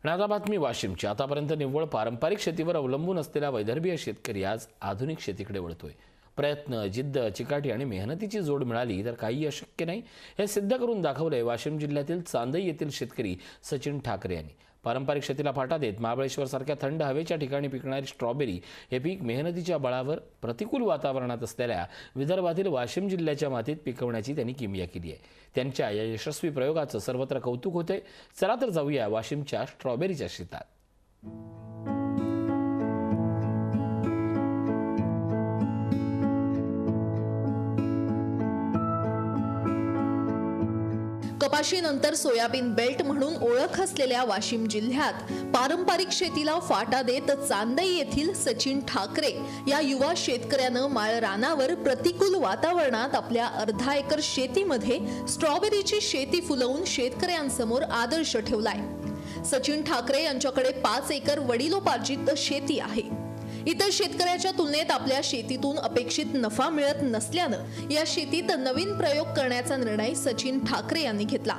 आणि आता बातमी वाशिमची। आतापर्यंत निव्वळ पारंपरिक शेतीवर अवलंबून असलेला वैदर्भीय शेतकरी आज आधुनिक शेतीकडे वळतोय। प्रयत्न, जिद्द, चिकाटी आणि मेहनतीची जोड मिळाली तर काही अशक्य नाही हे सिद्ध करून दाखवलंय वाशिम जिल्ह्यातील चांदई येथील शेतकरी सचिन ठाकरे यांनी। पारंपरिक शेतीला फाटा देत महाबळेश्वर सारख्या थंड हवेच्या ठिकाणी पिकणारी स्ट्रॉबेरी हे पीक मेहनतीच्या बळावर प्रतिकूल वातावरणात असलेल्या विदर्भातील वाशिम जिल्ह्याच्या मातीत पिकवण्याची त्यांनी किमया केली आहे। त्यांच्या या यशस्वी प्रयोगाचं सर्वत्र कौतुक होतंय। चला तर जाऊया वाशिमच्या स्ट्रॉबेरीच्या शेतात। कपाशीनंतर सोयाबीन बेल्ट म्हणून ओळख असलेल्या वाशिम जिल्ह्यात पारंपरिक शेतीला फाटा देत चांदई येथील सचिन ठाकरे या युवा शेतकऱ्यानं माळरानावर प्रतिकूल वातावरणात आपल्या अर्धा एकर शेतीमध्ये स्ट्रॉबेरीची शेती फुलवून शेतकऱ्यांसमोर आदर्श ठेवलाय। सचिन ठाकरे यांच्याकडे 5 एकर वडिलोपार्जित शेती आहे। इतर शेतकऱ्याच्या तुलनेत आपल्या शेतीतून अपेक्षित नफा मिळत नसल्यानं या शेतीत नवीन प्रयोग करण्याचा निर्णय सचिन ठाकरे यांनी घेतला।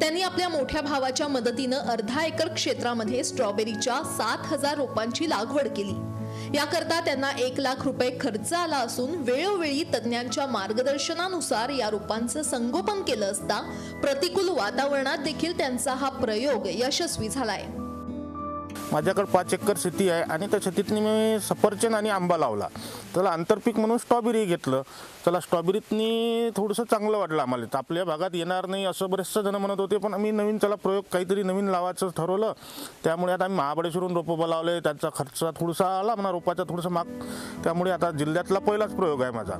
त्यांनी आपल्या मोठ्या भावाच्या मदतीनं अर्धा एकर क्षेत्रामध्ये स्ट्रॉबेरीच्या 7000 रोपांची लागवड केली। याकरता त्यांना 1 लाख रुपये खर्च आला असून वेळोवेळी तज्ञांच्या मार्गदर्शनानुसार या रोपांचं संगोपन केलं असता प्रतिकूल वातावरणात देखील त्यांचा हा प्रयोग यशस्वी झालाय। माझ्याकडे 5 एकर शेती आहे आणि त्या शेतीतनी मी सफरचंद आणि आंबा लावला। त्याला आंतरपीक म्हणून स्ट्रॉबेरी घेतलं। त्याला स्ट्रॉबेरीतनी थोडंसं चांगलं वाटलं आम्हाला। आपल्या भागात येणार नाही असं बरेचसे जण म्हणत होते, पण आम्ही नवीन त्याला प्रयोग काहीतरी नवीन लावायचं ठरवलं। त्यामुळे आता आम्ही महाबळेश्वरून रोपं लावले। त्यांचा खर्च थोडासा आला म्हणा, रोपाचा थोडासा माग। त्यामुळे आता जिल्ह्यातला पहिलाच प्रयोग आहे माझा।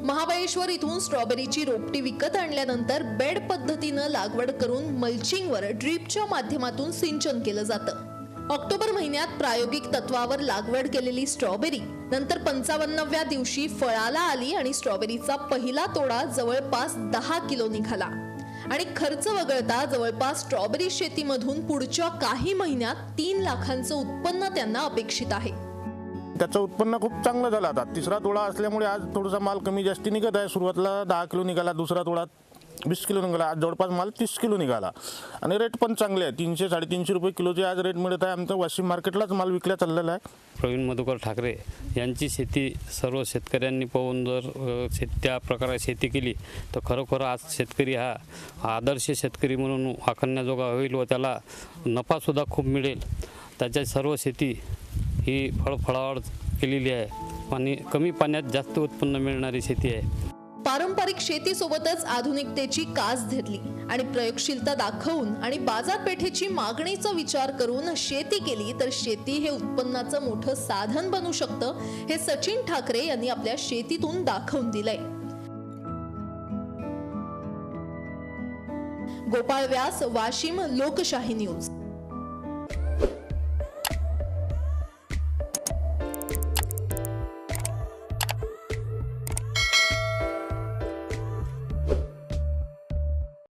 महाबळेश्वर इथून स्ट्रॉबेरीची रोपटी विकत आणल्यानंतर बेड पद्धतीनं लागवड करून मल्चिंगवर ड्रीपच्या माध्यमातून सिंचन केलं जातं। ऑक्टोबर महिन्यात प्रायोगिक तत्वावर लागवड केलेली स्ट्रॉबेरी नंतर 55व्या दिवशी फळाला आली आणि स्ट्रॉबेरीचा पहिला तोडा जवळपास 10 किलो निघाला आणि खर्च वगळता जवळपास स्ट्रॉबेरी शेतीमधून पुढच्या काही महिन्यात 3 लाखांचं उत्पन्न त्यांना अपेक्षित आहे। त्याचं उत्पन्न खूप चांगलं झालं। आता 3रा तोडा असल्यामुळे आज थोडासा माल कमी जास्ती निघत आहे। सुरुवातीला 10 किलो निघाला, 2रा तोडा 20 किलो निघाला, आज जवळपास माल 30 किलो निघाला आणि रेट पण चांगले आहे। 300-350 रुपये किलोचे आज रेट मिळत आहे। आमचं वाशिम मार्केटलाच माल विकल्या चाललेला आहे। प्रवीण मधुकर ठाकरे यांची शेती सर्व शेतकऱ्यांनी पाहून जर त्या प्रकारे शेती केली तर खरोखर आज शेतकरी हा आदर्श शेतकरी म्हणून वाखाणण्याजोगा होईल व त्याला नफासुद्धा खूप मिळेल। त्याच्या सर्व शेती ही फळफळावळ केलेली आहे आणि कमी पाण्यात जास्त उत्पन्न मिळणारी शेती आहे। पारंपरिक शेतीसोबतच आधुनिकतेची कास धरली आणि प्रयोगशीलता दाखवून आणि बाजारपेठेची मागणीचा विचार करून शेती केली तर शेती हे उत्पन्नाचं मोठं साधन बनू शकतं हे सचिन ठाकरे यांनी आपल्या शेतीतून दाखवून दिलंय। गोपाळ व्यास, वाशिम, लोकशाही न्यूज।